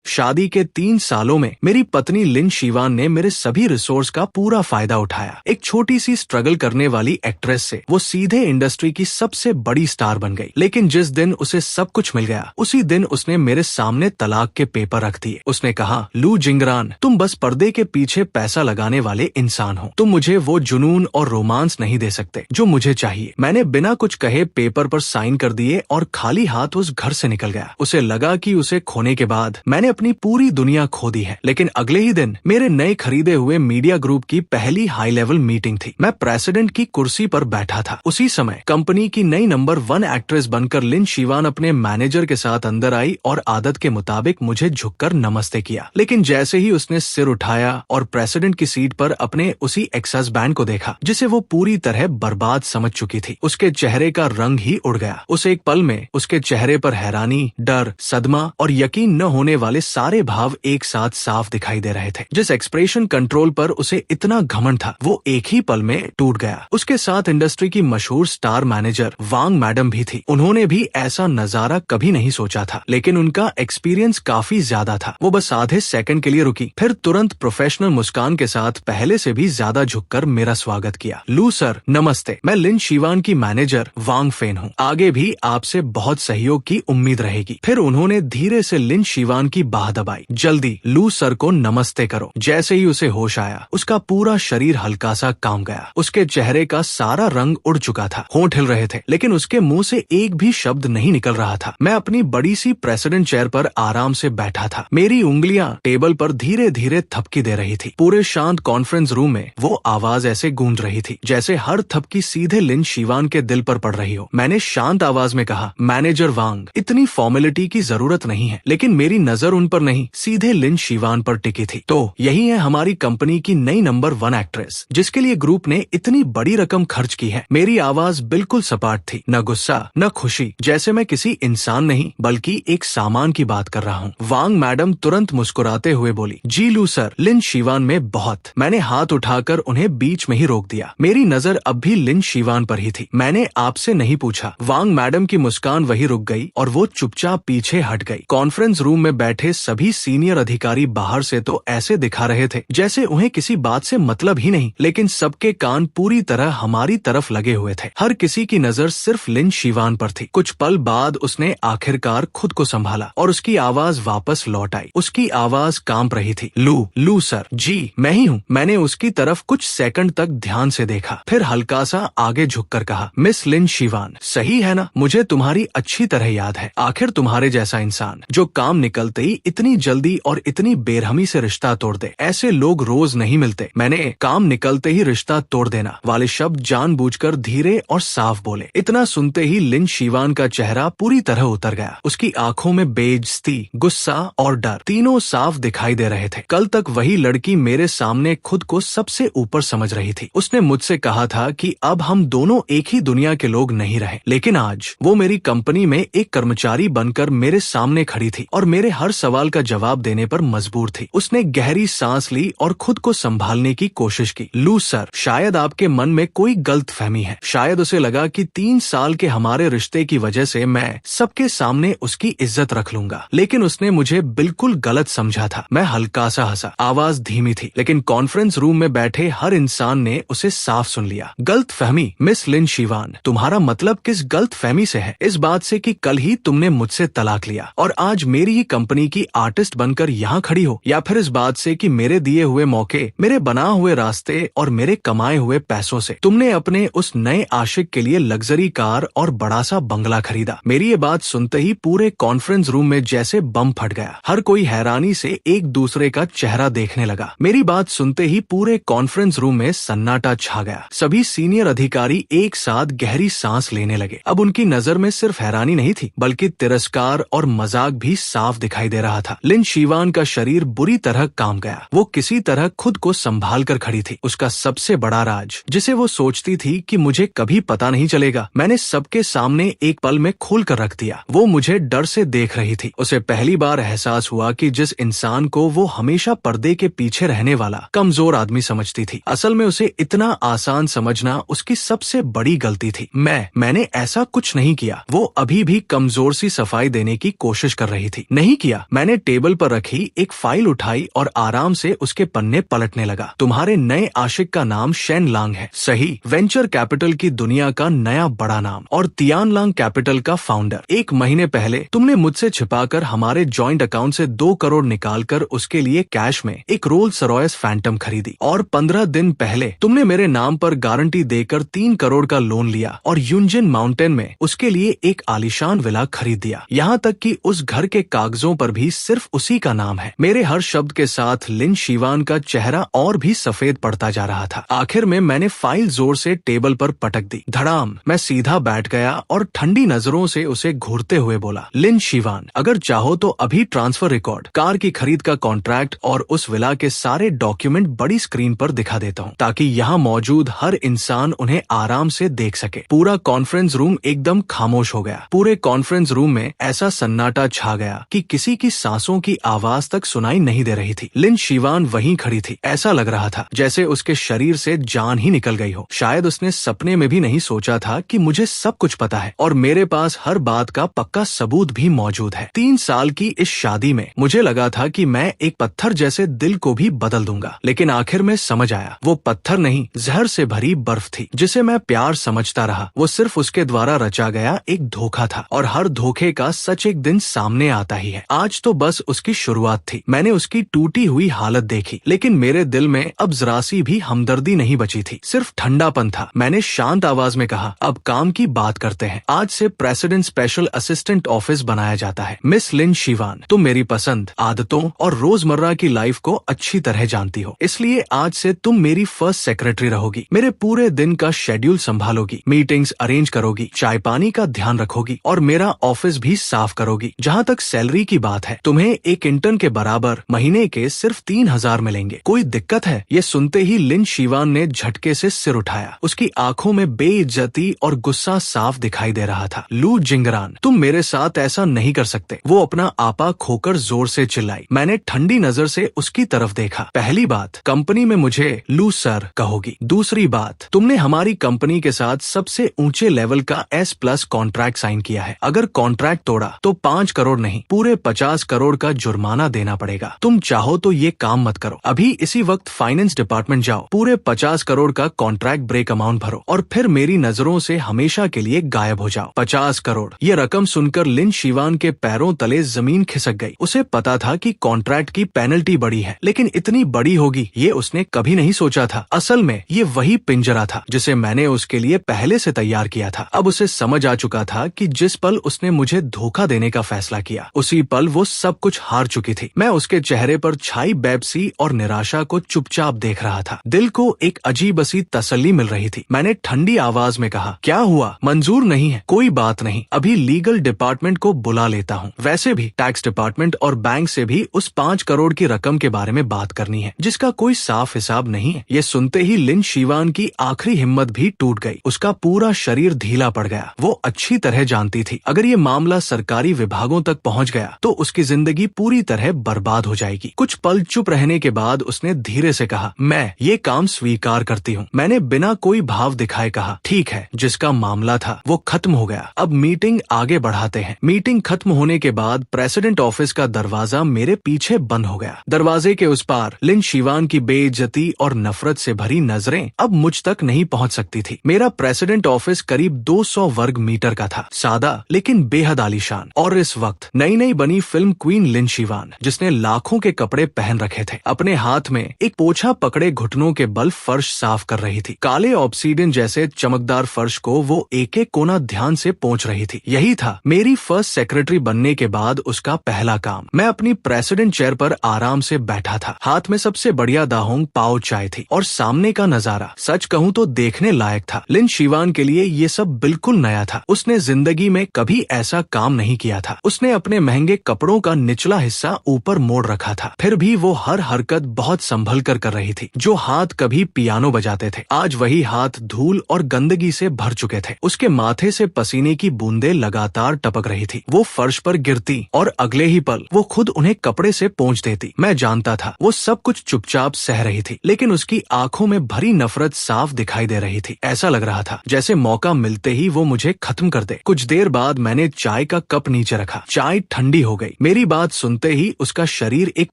शादी के 3 सालों में मेरी पत्नी लिन शिवान ने मेरे सभी रिसोर्स का पूरा फायदा उठाया। एक छोटी सी स्ट्रगल करने वाली एक्ट्रेस से वो सीधे इंडस्ट्री की सबसे बड़ी स्टार बन गई। लेकिन जिस दिन उसे सब कुछ मिल गया, उसी दिन उसने मेरे सामने तलाक के पेपर रख दिए। उसने कहा, लू जिंगरान, तुम बस पर्दे के पीछे पैसा लगाने वाले इंसान हो। तुम मुझे वो जुनून और रोमांस नहीं दे सकते जो मुझे चाहिए। मैंने बिना कुछ कहे पेपर पर साइन कर दिए और खाली हाथ उस घर से निकल गया। उसे लगा कि उसे खोने के बाद मैंने अपनी पूरी दुनिया खो दी है। लेकिन अगले ही दिन मेरे नए खरीदे हुए मीडिया ग्रुप की पहली हाई लेवल मीटिंग थी। मैं प्रेसिडेंट की कुर्सी पर बैठा था। उसी समय कंपनी की नई नंबर 1 एक्ट्रेस बनकर लिन शिवान अपने मैनेजर के साथ अंदर आई और आदत के मुताबिक मुझे झुककर नमस्ते किया। लेकिन जैसे ही उसने सिर उठाया और प्रेसिडेंट की सीट पर अपने उसी एक्स हस्बैंड को देखा जिसे वो पूरी तरह बर्बाद समझ चुकी थी, उसके चेहरे का रंग ही उड़ गया। उस एक पल में उसके चेहरे पर हैरानी, डर, सदमा और यकीन न होने वाले सारे भाव एक साथ साफ दिखाई दे रहे थे। जिस एक्सप्रेशन कंट्रोल पर उसे इतना घमंड था, वो एक ही पल में टूट गया। उसके साथ इंडस्ट्री की मशहूर स्टार मैनेजर वांग मैडम भी थी। उन्होंने भी ऐसा नजारा कभी नहीं सोचा था, लेकिन उनका एक्सपीरियंस काफी ज्यादा था। वो बस आधे सेकंड के लिए रुकी, फिर तुरंत प्रोफेशनल मुस्कान के साथ पहले से भी ज्यादा झुककर मेरा स्वागत किया। लू सर, नमस्ते। मैं लिन शिवान की मैनेजर वांग फेन हूँ। आगे भी आपसे बहुत सहयोग की उम्मीद रहेगी। फिर उन्होंने धीरे से लिन शिवान की बाह दबाई। जल्दी लू सर को नमस्ते करो। जैसे ही उसे होश आया, उसका पूरा शरीर हल्का सा कांप गया। उसके चेहरे का सारा रंग उड़ चुका था, होंठ हिल रहे थे, लेकिन उसके मुंह से एक भी शब्द नहीं निकल रहा था। मैं अपनी बड़ी सी प्रेसिडेंट चेयर पर आराम से बैठा था। मेरी उंगलियां टेबल पर धीरे धीरे थपकी दे रही थी। पूरे शांत कॉन्फ्रेंस रूम में वो आवाज ऐसे गूंज रही थी जैसे हर थपकी सीधे लिन शिवान के दिल पर पड़ रही हो। मैंने शांत आवाज में कहा, मैनेजर वांग, इतनी फॉर्मेलिटी की जरूरत नहीं है। लेकिन मेरी नजर उन पर नहीं, सीधे लिन शिवान पर टिकी थी। तो यही है हमारी कंपनी की नई नंबर 1 एक्ट्रेस, जिसके लिए ग्रुप ने इतनी बड़ी रकम खर्च की है। मेरी आवाज बिल्कुल सपाट थी, न गुस्सा न खुशी, जैसे मैं किसी इंसान नहीं बल्कि एक सामान की बात कर रहा हूँ। वांग मैडम तुरंत मुस्कुराते हुए बोली, जी लू सर, लिन शिवान में बहुत। मैंने हाथ उठाकर उन्हें बीच में ही रोक दिया। मेरी नजर अब भी लिन शिवान पर ही थी। मैंने आपसे नहीं पूछा। वांग मैडम की मुस्कान वही रुक गई और वो चुपचाप पीछे हट गई। कॉन्फ्रेंस रूम में बैठे सभी सीनियर अधिकारी बाहर से तो ऐसे दिखा रहे थे जैसे उन्हें किसी बात से मतलब ही नहीं, लेकिन सबके कान पूरी तरह हमारी तरफ लगे हुए थे। हर किसी की नजर सिर्फ लिन शिवान पर थी। कुछ पल बाद उसने आखिरकार खुद को संभाला और उसकी आवाज वापस लौट आई। उसकी आवाज कांप रही थी। लू सर, जी मैं ही हूँ। मैंने उसकी तरफ कुछ सेकंड तक ध्यान से देखा, फिर हल्का सा आगे झुककर कहा, मिस लिन शिवान, सही है ना? मुझे तुम्हारी अच्छी तरह याद है। आखिर तुम्हारे जैसा इंसान जो काम निकलते ही इतनी जल्दी और इतनी बेरहमी से रिश्ता तोड़ दे, ऐसे लोग रोज नहीं मिलते। मैंने काम निकलते ही रिश्ता तोड़ देना वाले शब्द जानबूझकर धीरे और साफ बोले। इतना सुनते ही लिन शिवान का चेहरा पूरी तरह उतर गया। उसकी आंखों में बेइज्जती, गुस्सा और डर तीनों साफ दिखाई दे रहे थे। कल तक वही लड़की मेरे सामने खुद को सबसे ऊपर समझ रही थी। उसने मुझसे कहा था कि अब हम दोनों एक ही दुनिया के लोग नहीं रहे, लेकिन आज वो मेरी कंपनी में एक कर्मचारी बनकर मेरे सामने खड़ी थी और मेरे हर सवाल का जवाब देने पर मजबूर थी। उसने गहरी सांस ली और खुद को संभालने की कोशिश की। लू सर, शायद आपके मन में कोई गलतफहमी है। शायद उसे लगा कि 3 साल के हमारे रिश्ते की वजह से मैं सबके सामने उसकी इज्जत रख लूंगा, लेकिन उसने मुझे बिल्कुल गलत समझा था। मैं हल्का सा हंसा। आवाज धीमी थी, लेकिन कॉन्फ्रेंस रूम में बैठे हर इंसान ने उसे साफ सुन लिया। गलतफहमी? मिस लिन शिवान, तुम्हारा मतलब किस गलतफहमी से है? इस बात से कि कल ही तुमने मुझसे तलाक लिया और आज मेरी ही कंपनी की आर्टिस्ट बनकर यहाँ खड़ी हो, या फिर इस बात से कि मेरे दिए हुए मौके, मेरे बना हुए रास्ते और मेरे कमाए हुए पैसों से तुमने अपने उस नए आशिक के लिए लग्जरी कार और बड़ा सा बंगला खरीदा? मेरी ये बात सुनते ही पूरे कॉन्फ्रेंस रूम में जैसे बम फट गया। हर कोई हैरानी से एक दूसरे का चेहरा देखने लगा। मेरी बात सुनते ही पूरे कॉन्फ्रेंस रूम में सन्नाटा छा गया। सभी सीनियर अधिकारी एक साथ गहरी सांस लेने लगे। अब उनकी नजर में सिर्फ हैरानी नहीं थी, बल्कि तिरस्कार और मजाक भी साफ दिखाई दे रहा था। लिन शिवान का शरीर बुरी तरह कांप गया। वो किसी तरह खुद को संभाल कर खड़ी थी। उसका सबसे बड़ा राज, जिसे वो सोचती थी कि मुझे कभी पता नहीं चलेगा, मैंने सबके सामने एक पल में खोल कर रख दिया। वो मुझे डर से देख रही थी। उसे पहली बार एहसास हुआ कि जिस इंसान को वो हमेशा पर्दे के पीछे रहने वाला कमजोर आदमी समझती थी, असल में उसे इतना आसान समझना उसकी सबसे बड़ी गलती थी। मैंने ऐसा कुछ नहीं किया। वो अभी भी कमजोर सी सफाई देने की कोशिश कर रही थी। नहीं किया, मैंने टेबल पर रखी एक फाइल उठाई और आराम से उसके पन्ने पलटने लगा। तुम्हारे नए आशिक का नाम शेन लांग है, सही? वेंचर कैपिटल की दुनिया का नया बड़ा नाम और तियानलांग कैपिटल का फाउंडर। 1 महीने पहले तुमने मुझसे छिपाकर हमारे जॉइंट अकाउंट से 2 करोड़ निकालकर उसके लिए कैश में एक रोल्स रॉयस फैंटम खरीदी और 15 दिन पहले तुमने मेरे नाम पर गारंटी देकर 3 करोड़ का लोन लिया और यूनजिन माउंटेन में उसके लिए एक आलीशान विला खरीद दिया। यहाँ तक कि उस घर के कागजों पर भी सिर्फ उसी का नाम है। मेरे हर शब्द के साथ लिन शीवान का चेहरा और भी सफेद पड़ता जा रहा था। आखिर में मैंने फाइल जोर से टेबल पर पटक दी। धड़ाम। मैं सीधा बैठ गया और ठंडी नजरों से उसे घूरते हुए बोला, लिन शीवान, अगर चाहो तो अभी ट्रांसफर रिकॉर्ड, कार की खरीद का कॉन्ट्रैक्ट और उस विला के सारे डॉक्यूमेंट बड़ी स्क्रीन पर दिखा देता हूँ ताकि यहाँ मौजूद हर इंसान उन्हें आराम से देख सके। पूरा कॉन्फ्रेंस रूम एकदम खामोश हो गया। पूरे कॉन्फ्रेंस रूम में ऐसा सन्नाटा छा गया कि किसी की सांसों की आवाज तक सुनाई नहीं दे रही थी। लिन शीवान वहीं खड़ी थी। ऐसा लग रहा था जैसे उसके शरीर से जान ही निकल गई हो। शायद उसने सपने में भी नहीं सोचा था कि मुझे सब कुछ पता है और मेरे पास हर बात का पक्का सबूत भी मौजूद है। 3 साल की इस शादी में मुझे लगा था कि मैं एक पत्थर जैसे दिल को भी बदल दूंगा, लेकिन आखिर में समझ आया वो पत्थर नहीं, जहर से भरी बर्फ थी जिसे मैं प्यार समझता रहा। वो सिर्फ उसके द्वारा रचा गया एक धोखा था और हर धोखे का सच एक दिन सामने आता ही है। आज तो बस उसकी शुरुआत थी। मैंने उसकी टूटी हुई हालत देखी, लेकिन मेरे दिल में अब जरा सी भी हमदर्दी नहीं बची थी, सिर्फ ठंडापन था। मैंने शांत आवाज में कहा, अब काम की बात करते हैं। आज से प्रेसिडेंट स्पेशल असिस्टेंट ऑफिस बनाया जाता है। मिस लिन शीवान, तुम मेरी पसंद, आदतों और रोजमर्रा की लाइफ को अच्छी तरह जानती हो, इसलिए आज से तुम मेरी फर्स्ट सेक्रेटरी रहोगी। मेरे पूरे दिन का शेड्यूल संभालोगी, मीटिंग्स अरेंज करोगी, चाय पानी का ध्यान रखोगी और मेरा ऑफिस भी साफ करोगी। जहाँ तक सैलरी की बात है, तुम्हें एक इंटर्न के बराबर महीने के सिर्फ 3,000 मिलेंगे। कोई दिक्कत है? ये सुनते ही लिन शीवान ने झटके से सिर उठाया। उसकी आंखों में बेइज्जती और गुस्सा साफ दिखाई दे रहा था। लू जिंगरान, तुम मेरे साथ ऐसा नहीं कर सकते। वो अपना आपा खोकर जोर से चिल्लाई। मैंने ठंडी नजर से उसकी तरफ देखा। पहली बात, कंपनी में मुझे लू सर कहोगी। दूसरी बात, तुमने हमारी कंपनी के साथ सबसे ऊंचे लेवल का S+ कॉन्ट्रैक्ट साइन किया है। अगर कॉन्ट्रैक्ट तोड़ा तो 5 करोड़ नहीं, पूरे 50 करोड़ का जुर्माना देना पड़ेगा। तुम चाहो तो ये काम मत करो, अभी इसी वक्त फाइनेंस डिपार्टमेंट जाओ, पूरे 50 करोड़ का कॉन्ट्रैक्ट ब्रेक अमाउंट भरो और फिर मेरी नजरों से हमेशा के लिए गायब हो जाओ। 50 करोड़, ये रकम सुनकर लिन शीवान के पैरों तले जमीन खिसक गई। उसे पता था कि कॉन्ट्रैक्ट की पेनल्टी बड़ी है, लेकिन इतनी बड़ी होगी ये उसने कभी नहीं सोचा था। असल में ये वही पिंजरा था जिसे मैंने उसके लिए पहले से तैयार किया था। अब उसे समझ आ चुका था कि जिस पल उसने मुझे धोखा देने का फैसला किया, उसी पल वो सब कुछ हार चुकी थी। मैं उसके चेहरे पर छाई बेबसी और निराशा को चुपचाप देख रहा था। दिल को एक अजीब सी तसल्ली मिल रही थी। मैंने ठंडी आवाज में कहा, क्या हुआ? मंजूर नहीं है? कोई बात नहीं, अभी लीगल डिपार्टमेंट को बुला लेता हूँ। वैसे भी टैक्स डिपार्टमेंट और बैंक से भी उस 5 करोड़ की रकम के बारे में बात करनी है जिसका कोई साफ हिसाब नहीं है। ये सुनते ही लिन शीवान की आखिरी हिम्मत भी टूट गई। उसका पूरा शरीर ढीला पड़ गया। वो अच्छी तरह जानती थी अगर ये मामला सरकारी विभागों तक पहुँच गया तो उसकी जिंदगी पूरी तरह बर्बाद हो जाएगी। कुछ पल चुप रहने के बाद उसने धीरे से कहा, मैं ये काम स्वीकार करती हूँ। मैंने बिना कोई भाव दिखाए कहा, ठीक है, जिसका मामला था वो खत्म हो गया, अब मीटिंग आगे बढ़ाते हैं। मीटिंग खत्म होने के बाद प्रेसिडेंट ऑफिस का दरवाजा मेरे पीछे बंद हो गया। दरवाजे के उस पार लिन शीवान की बेइज्जती और नफरत से भरी नजरें अब मुझ तक नहीं पहुंच सकती थी। मेरा प्रेसिडेंट ऑफिस करीब 200 वर्ग मीटर का था, सादा लेकिन बेहद आलीशान। और इस वक्त नई नई बनी फिल्म क्वीन लिन शीवान, जिसने लाखों के कपड़े पहन रखे थे, अपने हाथ में एक पोछा पकड़े घुटनों के बल फर्श साफ कर रही थी। काले ऑब्सीडियन जैसे चमकदार फर्श को वो एक एक कोना ध्यान से पोंछ रही थी। यही था मेरी फर्स्ट सेक्रेटरी बनने के बाद उसका पहला काम। मैं अपनी प्रेसिडेंट चेयर पर आराम से बैठा था। हाथ में सबसे बढ़िया दाहोंग पाव चाय थी और सामने का नजारा सच कहूँ तो देखने लायक था। लिन शीवान के लिए ये सब बिल्कुल नया था। उसने जिंदगी में कभी ऐसा काम नहीं किया था। उसने अपने महंगे कपड़ों का निचला हिस्सा ऊपर मोड़ रखा था, फिर भी वो हर हरकत बहुत संभल कर रही थी। जो हाथ कभी पियानो बजाते थे, आज वही हाथ धूल और गंदगी से भर चुके थे। उसके माथे से पसीने की बूंदें लगातार टपक रही थी। वो फर्श पर गिरती और अगले ही पल वो खुद उन्हें कपड़े से पोंछ देती। मैं जानता था वो सब कुछ चुपचाप सह रही थी, लेकिन उसकी आंखों में भरी नफरत साफ दिखाई दे रही थी। ऐसा लग रहा था जैसे मौका मिलते ही वो मुझे खत्म कर दे। कुछ देर बाद मैंने चाय का कप नीचे रखा। चाय ठंडी हो गई। मेरी बात सुनते ही उसका शरीर एक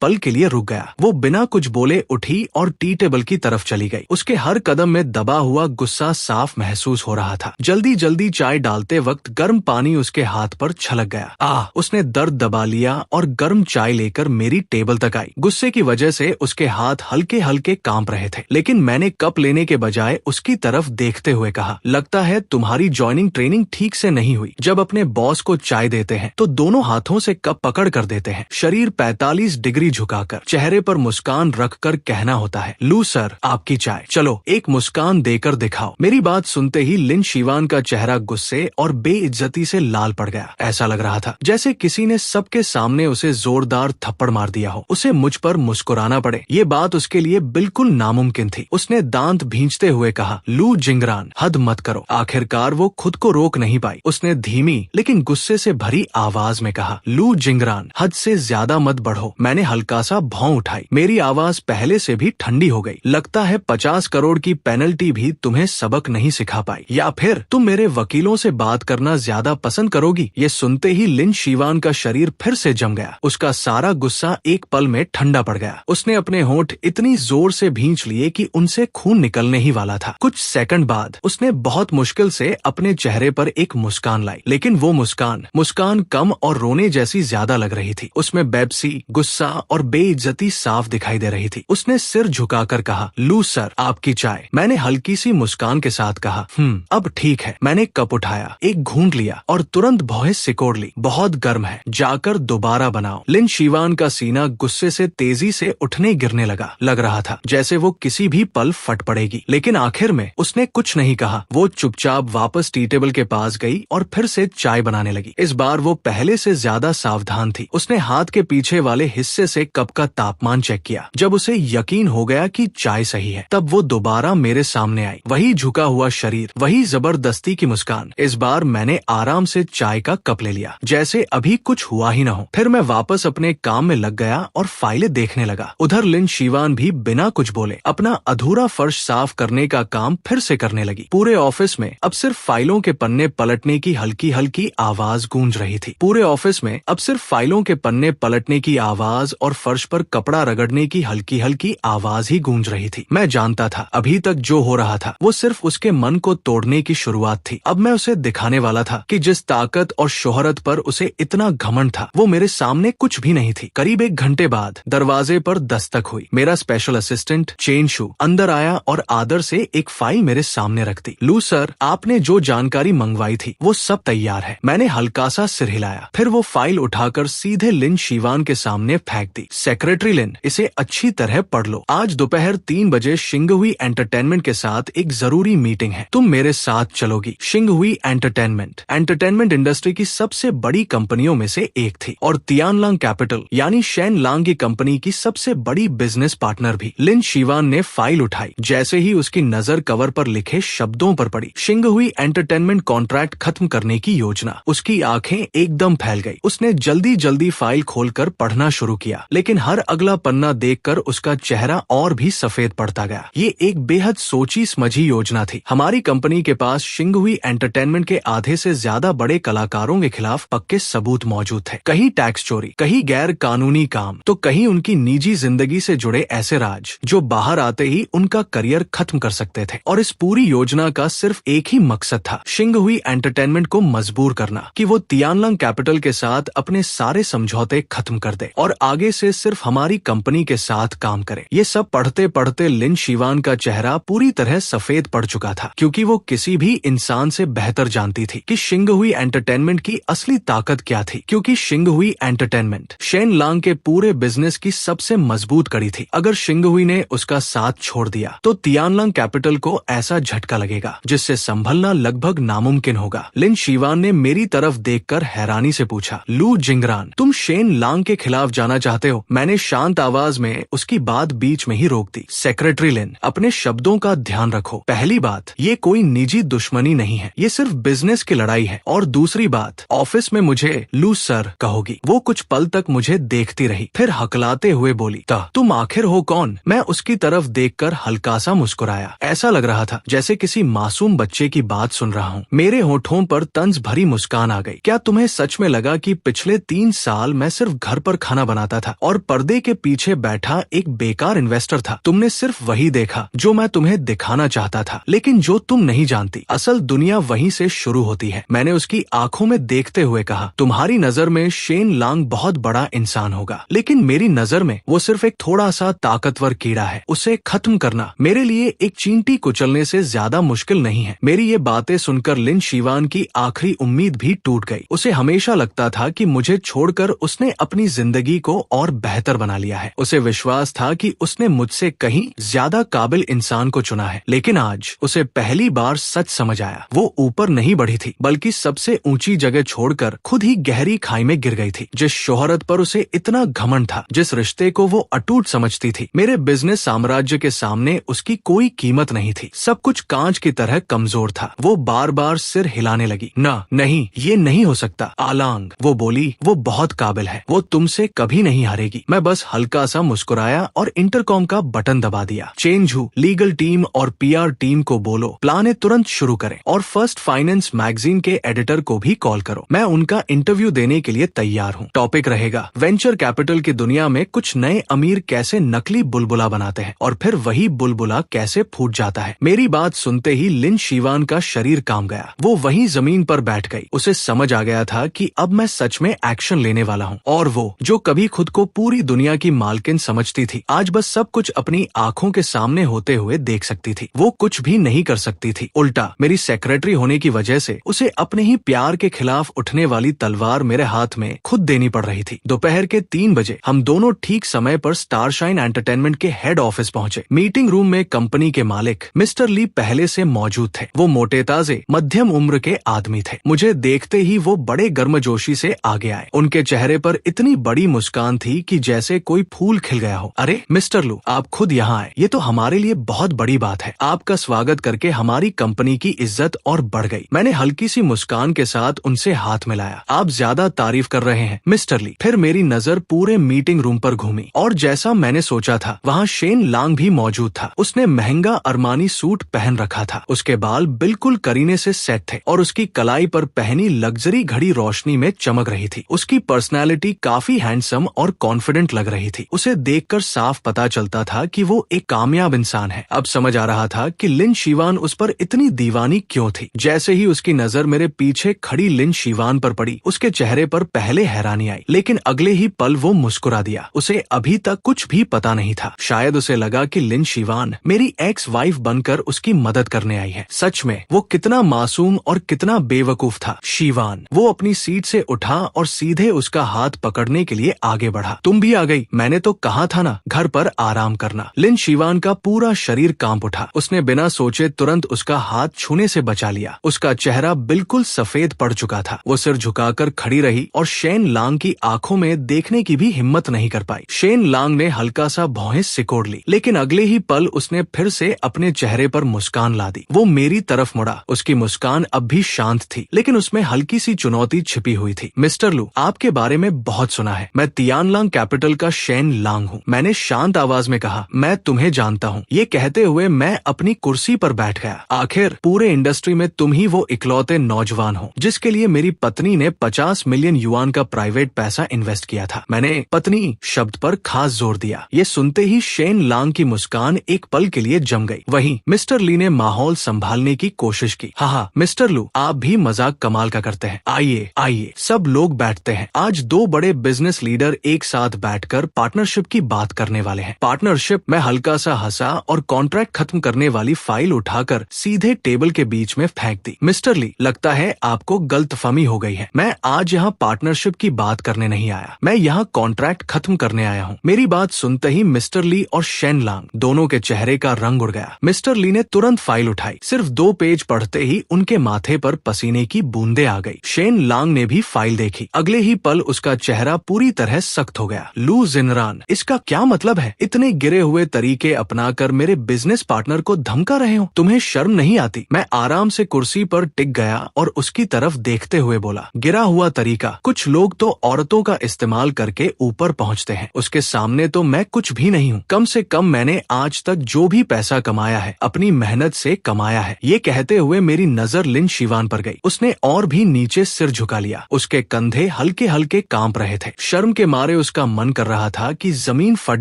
पल के लिए रुक गया। वो बिना कुछ बोले उठी और टी टेबल की तरफ चली गई। उसके हर कदम में दबा हुआ गुस्सा साफ महसूस हो रहा था। जल्दी जल्दी चाय डालते वक्त गर्म पानी उसके हाथ पर छलक गया। उसने दर्द दबा लिया और गर्म चाय लेकर मेरी टेबल तक आई। गुस्से की वजह से उसके हाथ हल्के हल्के कांप रहे थे, लेकिन मैंने कप लेने के बजाय उसकी तरफ देखते हुए कहा, लगता है तुम्हारी ज्वाइनिंग ट्रेनिंग ठीक से नहीं हुई। जब अपने बॉस को चाय देते हैं तो दोनों हाथों से कप पकड़ कर देते हैं, शरीर 45 डिग्री झुकाकर, चेहरे पर मुस्कान रखकर कहना होता है, लू सर आपकी चाय, चलो एक मुस्कान देकर दिखाओ। मेरी बात सुनते ही लिन शीवान का चेहरा गुस्से और बेइज्जती से लाल पड़ गया। ऐसा लग रहा था जैसे किसी ने सबके सामने उसे जोरदार थप्पड़ मार दिया हो। उसे मुझ पर मुस्कुराना पड़े, ये बात उसके लिए बिल्कुल नामुमकिन थी। उसने दांत भींचते हुए कहा, लू जिंगरान हद मत करो। आखिरकार वो खुद को रोक नहीं पाई। उसने धीमी लेकिन गुस्से से भरी आवाज में कहा, लू जिंगरान हद से ज्यादा मत बढ़ो। मैंने हल्का सा भौं उठाई। मेरी आवाज पहले से भी ठंडी हो गई। लगता है 50 करोड़ की पेनल्टी भी तुम्हें सबक नहीं सिखा पाई, या फिर तुम मेरे वकीलों से बात करना ज्यादा पसंद करोगी। ये सुनते ही लिन शीवान का शरीर फिर से जम गया। उसका सारा गुस्सा एक पल में ठंडा पड़ गया। उसने अपने होंठ इतनी जोर से भींच लिए कि उनसे खून निकलने ही वाला था। कुछ सेकंड बाद उसने बहुत मुश्किल से अपने चेहरे पर एक मुस्कान लाई, लेकिन वो मुस्कान कम और रोने जैसी ज्यादा लग रही थी। उसमें बेबसी, गुस्सा और बेइज्जती साफ दिखाई दे रही थी। उसने सिर झुकाकर कहा, लू सर आपकी चाय। मैंने हल्की सी मुस्कान के साथ कहा, अब ठीक है। मैंने कप उठाया, एक घूंट लिया और तुरंत भौहें सिकोड़ ली। बहुत गर्म है, जाकर दोबारा बनाओ। लिन शीवान का सीना गुस्से से तेजी से उठने गिरने लगा। लग रहा था जैसे वो किसी भी पल फट पड़ेगी, लेकिन आखिर में उसने कुछ नहीं कहा। वो चुपचाप वापस टी टेबल के पास गई और फिर से चाय बनाने लगी। इस बार वो पहले से ज्यादा सावधान थी। उसने हाथ के पीछे वाले हिस्से से कप का तापमान चेक किया। जब उसे यकीन हो गया कि चाय सही है, तब वो दोबारा मेरे सामने आई। वही झुका हुआ शरीर, वही जबरदस्ती की मुस्कान। इस बार मैंने आराम से चाय का कप ले लिया, जैसे अभी कुछ हुआ ही न हो। फिर मैं वापस अपने काम में लग गया और फाइलें देखने लगा। उधर लिन शीवान भी बिना कुछ बोले अपना अधूरा फर्श साफ करने का काम फिर से करने लगी। पूरे ऑफिस में अब सिर्फ फाइलों के पन्ने पलटने की हल्की हल्की आवाज गूंज रही थी। पूरे ऑफिस में अब सिर्फ फाइलों के पन्ने पलटने की आवाज और फर्श पर कपड़ा रगड़ने की हल्की हल्की आवाज ही गूंज रही थी। मैं जानता था अभी तक जो हो रहा था वो सिर्फ उसके मन को तोड़ने की शुरुआत थी। अब मैं उसे दिखाने वाला था कि जिस ताकत और शोहरत पर उसे इतना घमंड था, वो मेरे सामने कुछ भी नहीं थी। करीब 1 घंटे बाद दरवाजे पर दस्तक हुई। मेरा स्पेशल असिस्टेंट चेन शू अंदर आया और आदर से एक फाइल मेरे सामने रख दी। लू सर आपने जो जानकारी मंगवाई थी वो सब तैयार है। मैंने हल्का सा सिर हिलाया। फिर वो फाइल उठाकर सीधे लिन शीवान के सामने फेंक दी। सेक्रेटरी लिन, इसे अच्छी तरह पढ़ लो। आज दोपहर 3 बजे शिंगहुई एंटरटेनमेंट के साथ एक जरूरी मीटिंग है। तुम मेरे साथ चलोगी। शिंगहुई एंटरटेनमेंट इंडस्ट्री की सबसे बड़ी कंपनियों में से एक थी और तियानलांग कैपिटल यानी शेन लांग की कंपनी की सबसे बड़ी बिजनेस पार्टनर भी। लिन शीवान ने फाइल उठाई। जैसे ही उसकी नजर कवर पर लिखे शब्दों पर पड़ी, शिंगहुई एंटरटेनमेंट कॉन्ट्रैक्ट खत्म करने की योजना, उसकी आंखें एकदम फैल गई। उसने जल्दी जल्दी फाइल खोलकर पढ़ना शुरू किया, लेकिन हर अगला पन्ना देखकर उसका चेहरा और भी सफेद पड़ता गया। ये एक बेहद सोची समझी योजना थी। हमारी कंपनी के पास शिंगहुई एंटरटेनमेंट के आधे से ज्यादा बड़े कलाकारों के खिलाफ पक्के सबूत मौजूद थे। कहीं टैक्स चोरी, कहीं गैर कानूनी काम, तो कहीं उनकी निजी जिंदगी से जुड़े ऐसे राज जो बाहर आते ही उनका करियर खत्म कर सकते थे। और इस पूरी योजना का सिर्फ एक ही मकसद था, शिंगहुई एंटरटेनमेंट को मजबूर करना कि वो तियानलांग कैपिटल के साथ अपने सारे समझौते खत्म कर दे और आगे से सिर्फ हमारी कंपनी के साथ काम करे। ये सब पढ़ते पढ़ते लिन शीवान का चेहरा पूरी तरह सफेद पड़ चुका था, क्योंकि वो किसी भी इंसान से बेहतर जानती थी कि शिंगहुई एंटरटेनमेंट की असली ताकत क्या थी। क्योंकि शिंगहुई एंटरटेनमेंट शेन लांग के पूरे बिजनेस की सबसे मजबूत कड़ी थी। अगर शिंगहुई ने उसका साथ छोड़ दिया तो तियानलांग कैपिटल को ऐसा झटका लगेगा जिससे संभलना लगभग नामुमकिन होगा। लिन शीवान ने मेरी तरफ देखकर हैरानी से पूछा, लू जिंगरान तुम शेन लांग के खिलाफ जाना चाहते हो? मैंने शांत आवाज में उसकी बात बीच में ही रोक दी। सेक्रेटरी लिन, अपने शब्दों का ध्यान रखो। पहली बात, ये कोई निजी दुश्मनी नहीं है, ये सिर्फ बिजनेस की लड़ाई है। और दूसरी बात, ऑफिस में मुझे लू सर कहोगी। वो कुछ पल तक मुझे देखती रही, फिर हकलाते हुए बोली, तुम आखिर हो कौन? मैं उसकी तरफ देखकर हल्का सा मुस्कुराया। ऐसा लग रहा था जैसे किसी मासूम बच्चे की बात सुन रहा हूँ। मेरे होठों पर तंज भरी मुस्कान आ गई। क्या तुम्हें सच में लगा कि पिछले 3 3 साल मैं सिर्फ घर पर खाना बनाता था और पर्दे के पीछे बैठा एक बेकार इन्वेस्टर था। तुमने सिर्फ वही देखा जो मैं तुम्हें दिखाना चाहता था, लेकिन जो तुम नहीं जानती, असल दुनिया वहीं से शुरू होती है। मैंने उसकी आंखों में देखते हुए कहा, तुम्हारी नजर में शेन लांग बहुत बड़ा इंसान होगा, लेकिन मेरी नजर में वो सिर्फ एक थोड़ा सा ताकतवर कीड़ा है। उसे खत्म करना मेरे लिए एक चींटी कुचलने से ज्यादा मुश्किल नहीं है। मेरी ये बातें सुनकर लिन शीवान की आखिरी उम्मीद भी टूट गई। उसे हमेशा लगता था कि मुझे छोड़कर उसने अपनी जिंदगी को और बेहतर बना लिया है। उसे विश्वास था कि उसने मुझसे कहीं ज्यादा काबिल इंसान को चुना है, लेकिन आज उसे पहली बार सच समझ आया। वो ऊपर नहीं बढ़ी थी, बल्कि सबसे ऊंची जगह छोड़कर खुद ही गहरी खाई में गिर गई थी। जिस शोहरत पर उसे इतना घमंड था, जिस रिश्ते को वो अटूट समझती थी, मेरे बिजनेस साम्राज्य के सामने उसकी कोई कीमत नहीं थी। सब कुछ कांच की तरह कमजोर था। वो बार बार सिर हिलाने लगी। नहीं, ये नहीं हो सकता आलांग, वो बोली। वो बहुत काबिल है, वो तुमसे कभी नहीं हारेगी। मैं बस हल्का सा मुस्कुराया और इंटरकॉम का बटन दबा दिया। चेंजू, लीगल टीम और पीआर टीम को बोलो प्लान तुरंत शुरू करें और फर्स्ट फाइनेंस मैगजीन के एडिटर को भी कॉल करो। मैं उनका इंटरव्यू देने के लिए तैयार हूँ। टॉपिक रहेगा वेंचर कैपिटल की दुनिया में कुछ नए अमीर कैसे नकली बुलबुला बनाते हैं और फिर वही बुलबुला कैसे फूट जाता है। मेरी बात सुनते ही लिन शीवान का शरीर कांप गया। वो वहीं जमीन पर बैठ गई। उसे समझ आ गया था कि अब मैं सच में एक्शन लेने वाला हूँ। और वो जो कभी खुद को पूरी दुनिया की मालकिन समझती थी, आज बस सब कुछ अपनी आंखों के सामने होते हुए देख सकती थी। वो कुछ भी नहीं कर सकती थी। उल्टा मेरी सेक्रेटरी होने की वजह से उसे अपने ही प्यार के खिलाफ उठने वाली तलवार मेरे हाथ में खुद देनी पड़ रही थी। दोपहर के 3 बजे हम दोनों ठीक समय पर स्टारशाइन एंटरटेनमेंट के हेड ऑफिस पहुंचे। मीटिंग रूम में कंपनी के मालिक मिस्टर ली पहले से मौजूद थे। वो मोटे ताजे मध्यम उम्र के आदमी थे। मुझे देखते ही वो बड़े गर्मजोशी से आगे आए। उनके चेहरे पर इतनी बड़ी मुस्कान थी कि जैसे कोई फूल खिल गया हो। अरे मिस्टर लू, आप खुद यहाँ आए, ये तो हमारे लिए बहुत बड़ी बात है। आपका स्वागत करके हमारी कंपनी की इज्जत और बढ़ गई। मैंने हल्की सी मुस्कान के साथ उनसे हाथ मिलाया। आप ज्यादा तारीफ कर रहे हैं मिस्टर ली। फिर मेरी नजर पूरे मीटिंग रूम पर घूमी और जैसा मैंने सोचा था, वहाँ शेन लांग भी मौजूद था। उसने महंगा अरमानी सूट पहन रखा था। उसके बाल बिल्कुल करीने से सेट थे और उसकी कलाई पर पहनी लग्जरी घड़ी रोशनी में चमक रही थी। उसकी पर्सनैलिटी काफी हैंडसम और कॉन्फिडेंट लग रही थी। उसे देखकर साफ पता चलता था कि वो एक कामयाब इंसान है। अब समझ आ रहा था कि लिन शीवान उस पर इतनी दीवानी क्यों थी। जैसे ही उसकी नजर मेरे पीछे खड़ी लिन शीवान पर पड़ी, उसके चेहरे पर पहले हैरानी आई, लेकिन अगले ही पल वो मुस्कुरा दिया। उसे अभी तक कुछ भी पता नहीं था। शायद उसे लगा कि लिन शीवान मेरी एक्स वाइफ बनकर उसकी मदद करने आई है। सच में वो कितना मासूम और कितना बेवकूफ था। शीवान, वो अपनी सीट से उठा और सीधे उसका हाथ पकड़ने के लिए आगे बढ़ा। तुम भी आ गई, मैंने तो कहा था ना घर पर आराम करना। लिन शीवान का पूरा शरीर कांप उठा। उसने बिना सोचे तुरंत उसका हाथ छूने से बचा लिया। उसका चेहरा बिल्कुल सफेद पड़ चुका था। वो सिर झुकाकर खड़ी रही और शेन लांग की आंखों में देखने की भी हिम्मत नहीं कर पाई। शेन लांग ने हल्का सा भौहें सिकोड़ ली, लेकिन अगले ही पल उसने फिर से अपने चेहरे पर मुस्कान ला दी। वो मेरी तरफ मुड़ा। उसकी मुस्कान अब भी शांत थी, लेकिन उसमें हल्की सी चुनौती छिपी हुई थी। मिस्टर लू, आपके बारे में बहुत सुना है। मैं तियानलांग कैपिटल का शेन लांग हूँ, मैंने शांत आवाज में कहा। मैं तुम्हें जानता हूँ। ये कहते हुए मैं अपनी कुर्सी पर बैठ गया। आखिर पूरे इंडस्ट्री में तुम ही वो इकलौते नौजवान हो जिसके लिए मेरी पत्नी ने 50 मिलियन युआन का प्राइवेट पैसा इन्वेस्ट किया था। मैंने पत्नी शब्द पर खास जोर दिया। ये सुनते ही शेन लांग की मुस्कान एक पल के लिए जम गई। वहीं मिस्टर ली ने माहौल संभालने की कोशिश की। हाँ, मिस्टर लू, आप भी मजाक कमाल का करते हैं। आइए आइए, सब लोग बैठते हैं। आज 2 बड़े बिजनेस लीडर एक साथ बैठकर पार्टनरशिप की बात करने वाले हैं। पार्टनरशिप? मैं हल्का सा हंसा और कॉन्ट्रैक्ट खत्म करने वाली फाइल उठाकर सीधे टेबल के बीच में फेंक दी। मिस्टर ली, लगता है आपको गलतफहमी हो गई है। मैं आज यहाँ पार्टनरशिप की बात करने नहीं आया, मैं यहाँ कॉन्ट्रैक्ट खत्म करने आया हूँ। मेरी बात सुनते ही मिस्टर ली और शेन लांग दोनों के चेहरे का रंग उड़ गया। मिस्टर ली ने तुरंत फाइल उठाई। सिर्फ 2 पेज पढ़ते ही उनके माथे पर पसीने की बूंदें आ गई। शेन लांग ने भी फाइल देखी। अगले ही पल उसका चेहरा पूरी तरह सख्त हो गया। लू जिनरान, इसका क्या मतलब है? इतने गिरे हुए तरीके अपनाकर मेरे बिजनेस पार्टनर को धमका रहे हो? तुम्हें शर्म नहीं आती? मैं आराम से कुर्सी पर टिक गया और उसकी तरफ देखते हुए बोला, गिरा हुआ तरीका? कुछ लोग तो औरतों का इस्तेमाल करके ऊपर पहुँचते हैं, उसके सामने तो मैं कुछ भी नहीं हूँ। कम से कम मैंने आज तक जो भी पैसा कमाया है अपनी मेहनत से कमाया है। ये कहते हुए मेरी नजर लिन शीवान पर गई। उसने और भी नीचे सिर झुका लिया। उसके कंधे हल्के हल्के कांप रहे थे। शर्म के मारे उसका मन कर रहा था कि जमीन फट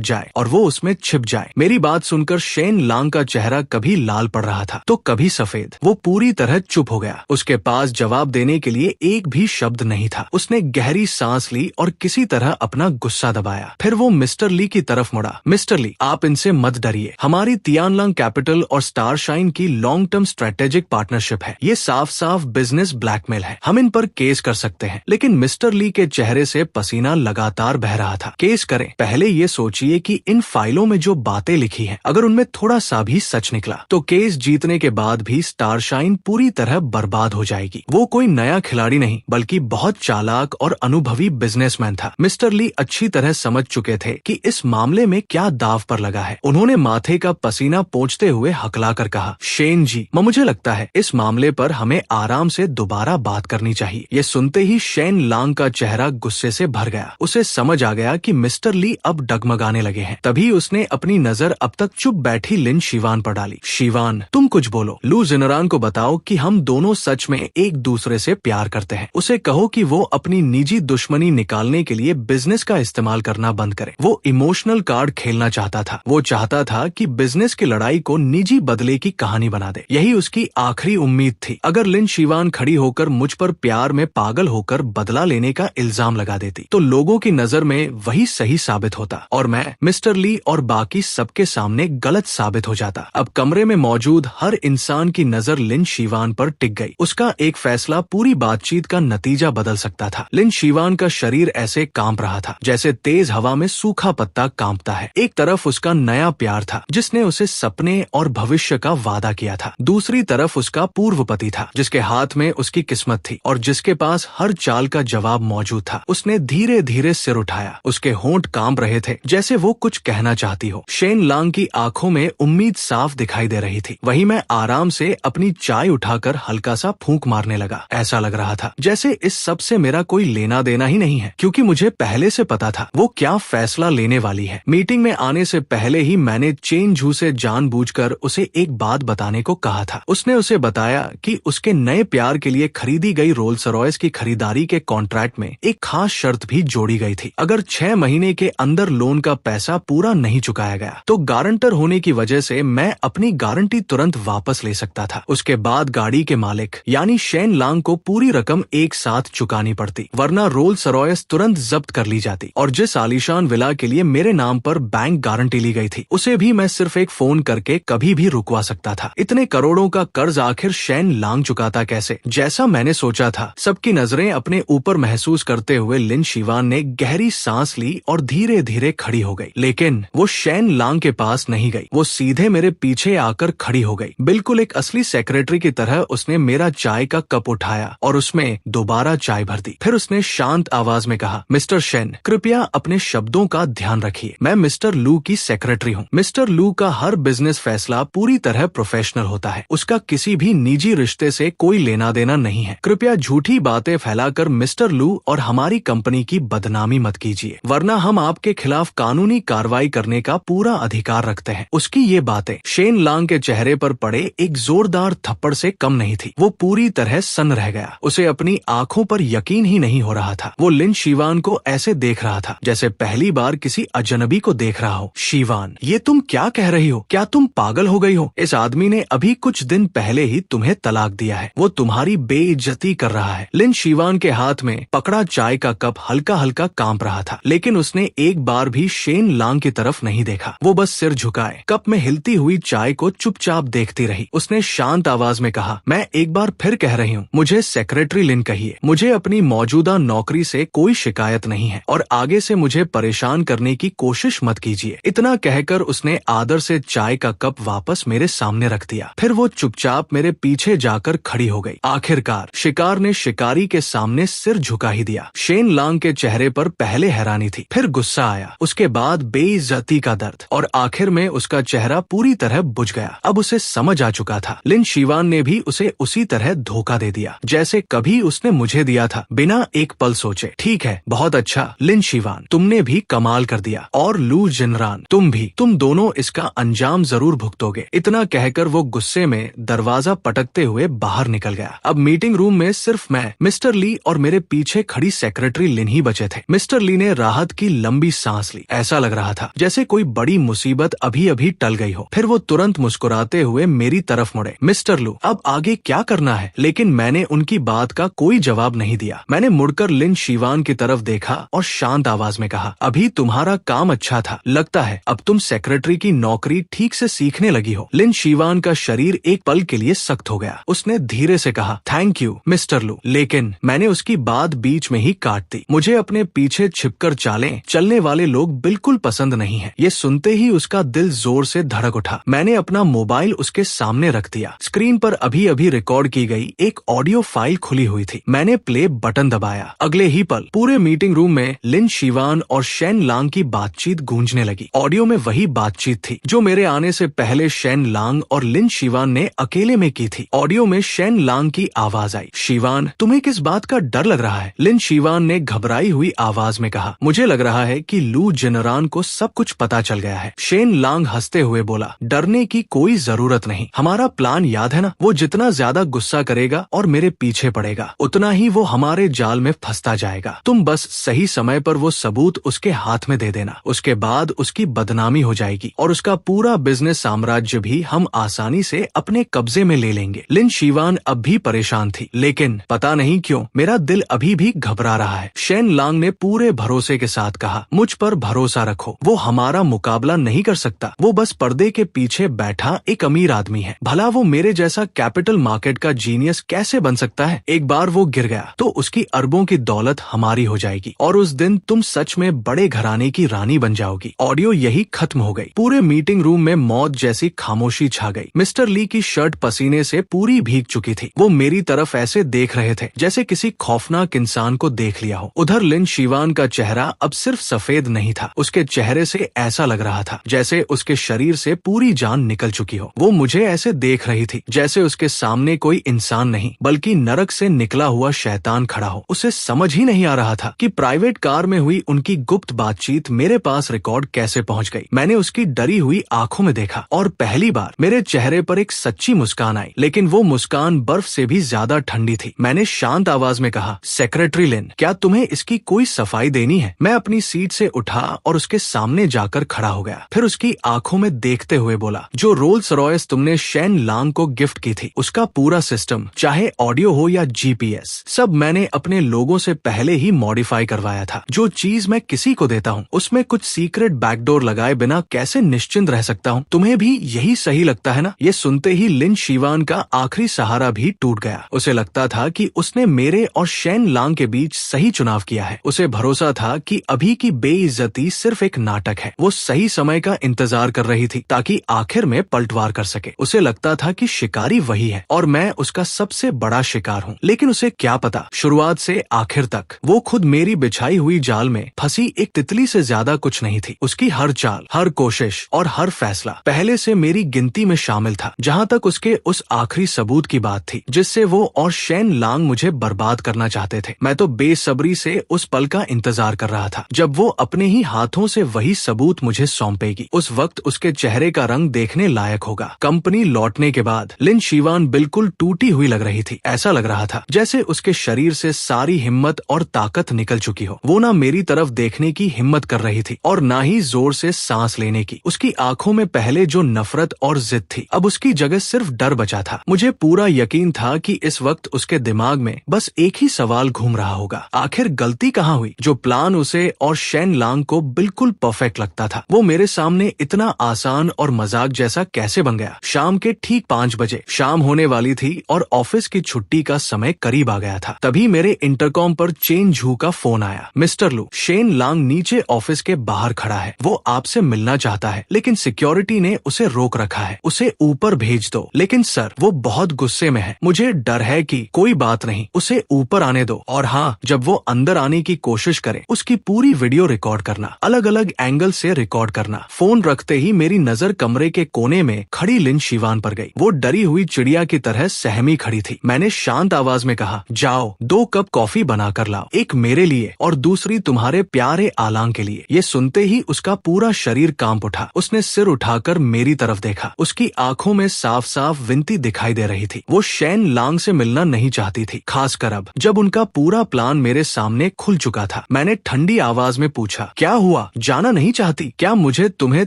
जाए और वो उसमें छिप जाए। मेरी बात सुनकर शेन लांग का चेहरा कभी लाल पड़ रहा था तो कभी सफेद। वो पूरी तरह चुप हो गया। उसके पास जवाब देने के लिए एक भी शब्द नहीं था। उसने गहरी सांस ली और किसी तरह अपना गुस्सा दबाया। फिर वो मिस्टर ली की तरफ मुड़ा। मिस्टर ली, आप इनसे मत डरिए। हमारी तियानलांग कैपिटल और स्टार शाइन की लॉन्ग टर्म स्ट्रेटेजिक पार्टनरशिप है। ये साफ साफ बिजनेस ब्लैकमेल है। हम इन पर केस कर सकते हैं। लेकिन मिस्टर ली के चेहरे से पसीना लगातार बह रहा था। केस करें, पहले ये सोचिए कि इन फाइलों में जो बातें लिखी हैं, अगर उनमें थोड़ा सा भी सच निकला तो केस जीतने के बाद भी स्टार शाइन पूरी तरह बर्बाद हो जाएगी। वो कोई नया खिलाड़ी नहीं बल्कि बहुत चालाक और अनुभवी बिजनेसमैन था। मिस्टर ली अच्छी तरह समझ चुके थे कि इस मामले में क्या दाव पर लगा है। उन्होंने माथे का पसीना पोंछते हुए हकलाकर कहा, शेन जी, मुझे लगता है इस मामले पर हमें आराम से दोबारा बात करनी चाहिए। ये सुनते ही शेन लांग का चेहरा गुस्से से भर गया। उसे समझ आ गया कि मिस्टर ली अब डगमगाने लगे हैं। तभी उसने अपनी नजर अब तक चुप बैठी लिन शीवान पर डाली। शीवान, तुम कुछ बोलो। लू जिनरान को बताओ कि हम दोनों सच में एक दूसरे से प्यार करते हैं। उसे कहो कि वो अपनी निजी दुश्मनी निकालने के लिए बिजनेस का इस्तेमाल करना बंद करे। वो इमोशनल कार्ड खेलना चाहता था। वो चाहता था कि बिजनेस की लड़ाई को निजी बदले की कहानी बना दे। यही उसकी आखिरी उम्मीद थी। अगर लिन शीवान खड़ी होकर मुझ पर प्यार में पागल होकर बदला लेने का इल्जाम लगा देती तो लोगों की नजर में वही सही साबित होता और मैं मिस्टर ली और बाकी सबके सामने गलत साबित हो जाता। अब कमरे में मौजूद हर इंसान की नजर लिन शीवान पर टिक गई। उसका एक फैसला पूरी बातचीत का नतीजा बदल सकता था। लिन शीवान का शरीर ऐसे कांप रहा था जैसे तेज हवा में सूखा पत्ता कांपता है। एक तरफ उसका नया प्यार था जिसने उसे सपने और भविष्य का वादा किया था। दूसरी तरफ उसका पूर्व पति था जिसके हाथ में उसकी किस्मत थी और जिसके पास हर चाल का जवाब मौजूद था। उसने धीरे धीरे सिर उठाया। उसके होंठ कांप रहे थे जैसे वो कुछ कहना चाहती हो। शेन लांग की आंखों में उम्मीद साफ दिखाई दे रही थी। वहीं मैं आराम से अपनी चाय उठाकर हल्का सा फूंक मारने लगा। ऐसा लग रहा था जैसे इस सब से मेरा कोई लेना देना ही नहीं है, क्योंकि मुझे पहले से पता था वो क्या फैसला लेने वाली है। मीटिंग में आने से पहले ही मैंने चेन झू से जानबूझकर उसे एक बात बताने को कहा था। उसने उसे बताया कि उसके नए प्यार के लिए खरीदी गई रोल्स रॉयस की खरीदारी के कॉन्ट्रैक्ट में एक खास शर्त भी जोड़ी गई थी। अगर 6 महीने के अंदर लोन का पैसा पूरा नहीं चुकाया गया तो गारंटर होने की वजह से मैं अपनी गारंटी तुरंत वापस ले सकता था। उसके बाद गाड़ी के मालिक यानी शेन लांग को पूरी रकम एक साथ चुकानी पड़ती, वरना रोल्स रॉयस तुरंत जब्त कर ली जाती। और जिस आलीशान विला के लिए मेरे नाम पर बैंक गारंटी ली गई थी उसे भी मैं सिर्फ एक फोन करके कभी भी रुकवा सकता था। इतने करोड़ों का कर्ज आखिर शेन लांग चुकाता कैसे? जैसा मैंने सोचा था। सबकी नजरें अपने ऊपर महसूस करते हुए लिन शीवान ने गहरी सांस ली और धीरे धीरे खड़ी हो गई। लेकिन वो शेन लांग के पास नहीं गई। वो सीधे मेरे पीछे आकर खड़ी हो गई। बिल्कुल एक असली सेक्रेटरी की तरह उसने मेरा चाय का कप उठाया और उसमें दोबारा चाय भर दी। फिर उसने शांत आवाज में कहा, मिस्टर शेन, कृपया अपने शब्दों का ध्यान रखिए। मैं मिस्टर लू की सेक्रेटरी हूँ। मिस्टर लू का हर बिजनेस फैसला पूरी तरह प्रोफेशनल होता है। उसका किसी भी निजी रिश्ते से कोई लेना देना नहीं है। कृपया झूठी बातें फैलाकर मिस्टर लू और हमारी कंपनी की बदनामी मत कीजिए, वरना हम आपके खिलाफ कानूनी कार्रवाई करने का पूरा अधिकार रखते हैं। उसकी ये बातें शेन लांग के चेहरे पर पड़े एक जोरदार थप्पड़ से कम नहीं थी। वो पूरी तरह सन्न रह गया। उसे अपनी आंखों पर यकीन ही नहीं हो रहा था। वो लिन शीवान को ऐसे देख रहा था जैसे पहली बार किसी अजनबी को देख रहा हो। शीवान, ये तुम क्या कह रही हो? क्या तुम पागल हो गई हो? इस आदमी ने अभी कुछ दिन पहले ही तुम्हें तलाक दिया है। वो तुम्हारी बेइज्जती कर रहा है। लिन शीवान के हाथ में पकड़ा चाय का कप हल्का हल्का कांप रहा था, लेकिन उसने एक बार भी शेन लांग की तरफ नहीं देखा। वो बस सिर झुकाए कप में हिलती हुई चाय को चुपचाप देखती रही। उसने शांत आवाज में कहा, मैं एक बार फिर कह रही हूँ, मुझे सेक्रेटरी लिन कहिए। मुझे अपनी मौजूदा नौकरी से कोई शिकायत नहीं है और आगे से मुझे परेशान करने की कोशिश मत कीजिए। इतना कहकर उसने आदर से चाय का कप वापस मेरे सामने रख दिया। फिर वो चुपचाप मेरे पीछे जाकर खड़ी हो गई। आखिरकार शिकार ने शिकारी के सामने सिर झुका ही दिया। शेन लांग के चेहरे पर पहले हैरानी थी, फिर गुस्सा आया, उसके बाद बेइज्जती का दर्द और आखिर में उसका चेहरा पूरी तरह बुझ गया। अब उसे समझ आ चुका था, लिन शीवान ने भी उसे उसी तरह धोखा दे दिया जैसे कभी उसने मुझे दिया था, बिना एक पल सोचे। ठीक है, बहुत अच्छा लिन शीवान, तुमने भी कमाल कर दिया, और लू जिनरान तुम भी, तुम दोनों इसका अंजाम जरूर भुगतोगे। इतना कहकर वो गुस्से में दरवाजा पटकते हुए बाहर निकल गया। अब मीटिंग रूम में सिर्फ मैं, मिस्टर ली और मेरे पीछे पीछे खड़ी सेक्रेटरी लिन ही बचे थे। मिस्टर ली ने राहत की लंबी सांस ली। ऐसा लग रहा था जैसे कोई बड़ी मुसीबत अभी अभी टल गई हो। फिर वो तुरंत मुस्कुराते हुए मेरी तरफ मुड़े। मिस्टर लू, अब आगे क्या करना है? लेकिन मैंने उनकी बात का कोई जवाब नहीं दिया। मैंने मुड़कर लिन शीवान की तरफ देखा और शांत आवाज में कहा, अभी तुम्हारा काम अच्छा था, लगता है अब तुम सेक्रेटरी की नौकरी ठीक से सीखने लगी हो। लिन शीवान का शरीर एक पल के लिए सख्त हो गया। उसने धीरे से कहा, थैंक यू मिस्टर लू। लेकिन मैंने उसकी बात बीच में ही काट दी। मुझे अपने पीछे छिपकर चालें चलने वाले लोग बिल्कुल पसंद नहीं है। ये सुनते ही उसका दिल जोर से धड़क उठा। मैंने अपना मोबाइल उसके सामने रख दिया। स्क्रीन पर अभी अभी रिकॉर्ड की गई एक ऑडियो फाइल खुली हुई थी। मैंने प्ले बटन दबाया। अगले ही पल पूरे मीटिंग रूम में लिन शीवान और शेन लांग की बातचीत गूंजने लगी। ऑडियो में वही बातचीत थी जो मेरे आने से पहले शेन लांग और लिन शीवान ने अकेले में की थी। ऑडियो में शेन लांग की आवाज आई, शीवान, तुम्हें किस बात का डर लग रहा है? लिन शीवान ने घबराई हुई आवाज में कहा, मुझे लग रहा है कि लू जिनरान को सब कुछ पता चल गया है। शेन लांग हंसते हुए बोला, डरने की कोई जरूरत नहीं। हमारा प्लान याद है ना? वो जितना ज्यादा गुस्सा करेगा और मेरे पीछे पड़ेगा, उतना ही वो हमारे जाल में फंसता जाएगा। तुम बस सही समय पर वो सबूत उसके हाथ में दे देना। उसके बाद उसकी बदनामी हो जाएगी और उसका पूरा बिजनेस साम्राज्य भी हम आसानी से अपने कब्जे में ले लेंगे। लिन शीवान अब भी परेशान थी, लेकिन पता नहीं क्यों मेरा दिल अभी भी घबरा रहा है। शेन लांग ने पूरे भरोसे के साथ कहा, मुझ पर भरोसा रखो, वो हमारा मुकाबला नहीं कर सकता। वो बस पर्दे के पीछे बैठा एक अमीर आदमी है। भला वो मेरे जैसा कैपिटल मार्केट का जीनियस कैसे बन सकता है? एक बार वो गिर गया तो उसकी अरबों की दौलत हमारी हो जाएगी और उस दिन तुम सच में बड़े घराने की रानी बन जाओगी। ऑडियो यही खत्म हो गई। पूरे मीटिंग रूम में मौत जैसी खामोशी छा गई। मिस्टर ली की शर्ट पसीने से पूरी भीग चुकी थी। वो मेरी तरफ ऐसे देख रहे थे जैसे किसी खौफनाक इंसान को देख लिया हो। उधर लिन शीवान का चेहरा अब सिर्फ सफेद नहीं था, उसके चेहरे से ऐसा लग रहा था जैसे उसके शरीर से पूरी जान निकल चुकी हो। वो मुझे ऐसे देख रही थी जैसे उसके सामने कोई इंसान नहीं बल्कि नरक से निकला हुआ शैतान खड़ा हो। उसे समझ ही नहीं आ रहा था कि प्राइवेट कार में हुई उनकी गुप्त बातचीत मेरे पास रिकॉर्ड कैसे पहुंच गई। मैंने उसकी डरी हुई आंखों में देखा और पहली बार मेरे चेहरे पर एक सच्ची मुस्कान आई, लेकिन वो मुस्कान बर्फ से भी ज्यादा ठंडी थी। मैंने शांत आवाज में कहा, सेक्रेटरी लिन, क्या तुम्हें इसकी कोई सफाई देनी है? मैं अपनी सीट से उठा और उसके सामने जाकर खड़ा हो गया। फिर उसकी आंखों में देखते हुए बोला, जो रोल्स रॉयस तुमने शेन लांग को गिफ्ट की थी, उसका पूरा सिस्टम, चाहे ऑडियो हो या जीपीएस, सब मैंने अपने लोगों से पहले ही मॉडिफाई करवाया था। जो चीज मैं किसी को देता हूँ उसमें कुछ सीक्रेट बैकडोर लगाए बिना कैसे निश्चिंत रह सकता हूँ? तुम्हें भी यही सही लगता है ना? ये सुनते ही लिन शीवान का आखिरी सहारा भी टूट गया। उसे लगता था कि उसने मेरे और शेन लांग के बीच सही चुनाव किया है। उसे भरोसा था कि अभी की बेइज्जती सिर्फ एक नाटक है। वो सही समय का इंतजार कर रही थी ताकि आखिर में पलटवार कर सके। उसे लगता था कि शिकारी वही है और मैं उसका सबसे बड़ा शिकार हूँ। लेकिन उसे क्या पता, शुरुआत से आखिर तक वो खुद मेरी बिछाई हुई जाल में फंसी एक तितली से ज्यादा कुछ नहीं थी। उसकी हर चाल, हर कोशिश और हर फैसला पहले से मेरी गिनती में शामिल था, जहाँ तक उसके उस आखिरी सबूत की बात थी जिससे वो और शेन लांग मुझे बर्बाद करना चाहते थे। मैं तो बेसब्री से उस पल का इंतजार कर रहा था जब वो अपने ही हाथों से वही सबूत मुझे सौंपेगी। उस वक्त उसके चेहरे का रंग देखने लायक होगा। कंपनी लौटने के बाद लिन शीवान बिल्कुल टूटी हुई लग रही थी। ऐसा लग रहा था जैसे उसके शरीर से सारी हिम्मत और ताकत निकल चुकी हो। वो ना मेरी तरफ देखने की हिम्मत कर रही थी और ना ही जोर से सांस लेने की। उसकी आंखों में पहले जो नफरत और जिद थी, अब उसकी जगह सिर्फ डर बचा था। मुझे पूरा यकीन था कि इस वक्त उसके दिमाग में बस एक ही सवाल घूम रहा होगा, आखिर गलती कहाँ हुई? जो प्लान उसे और शेन लांग को बिल्कुल परफेक्ट लगता था, वो मेरे सामने इतना आसान और मजाक जैसा कैसे बन गया? शाम के ठीक 5 बजे शाम होने वाली थी और ऑफिस की छुट्टी का समय करीब आ गया था। तभी मेरे इंटरकॉम पर चेन झू का फोन आया। मिस्टर लू, शेन लांग नीचे ऑफिस के बाहर खड़ा है। वो आपसे मिलना चाहता है, लेकिन सिक्योरिटी ने उसे रोक रखा है। उसे ऊपर भेज दो। लेकिन सर, वो बहुत गुस्से में है। मुझे डर है कि कोई बात नहीं, उसे ऊपर आने दो। और हाँ, जब वो अंदर आने की कोशिश करे, उसकी पूरी वीडियो रिकॉर्ड करना, अलग अलग एंगल से रिकॉर्ड करना। फोन रखते ही मेरी नजर कमरे के कोने में खड़ी लिन शीवान पर गई। वो डरी हुई चिड़िया की तरह सहमी खड़ी थी। मैंने शांत आवाज में कहा, जाओ 2 कप कॉफी बना कर लाओ, एक मेरे लिए और दूसरी तुम्हारे प्यारे आलांग के लिए। ये सुनते ही उसका पूरा शरीर कांप उठा। उसने सिर उठाकर मेरी तरफ देखा। उसकी आंखों में साफ साफ विनती दिखाई दे रही थी। वो शेन लांग से मिलना नहीं चाहती थी, खासकर अब जब उनका पूरा प्लान मेरे सामने खुल चुका था। मैंने ठंडी आवाज में पूछा, क्या हुआ? जाना नहीं चाहती? क्या मुझे तुम्हें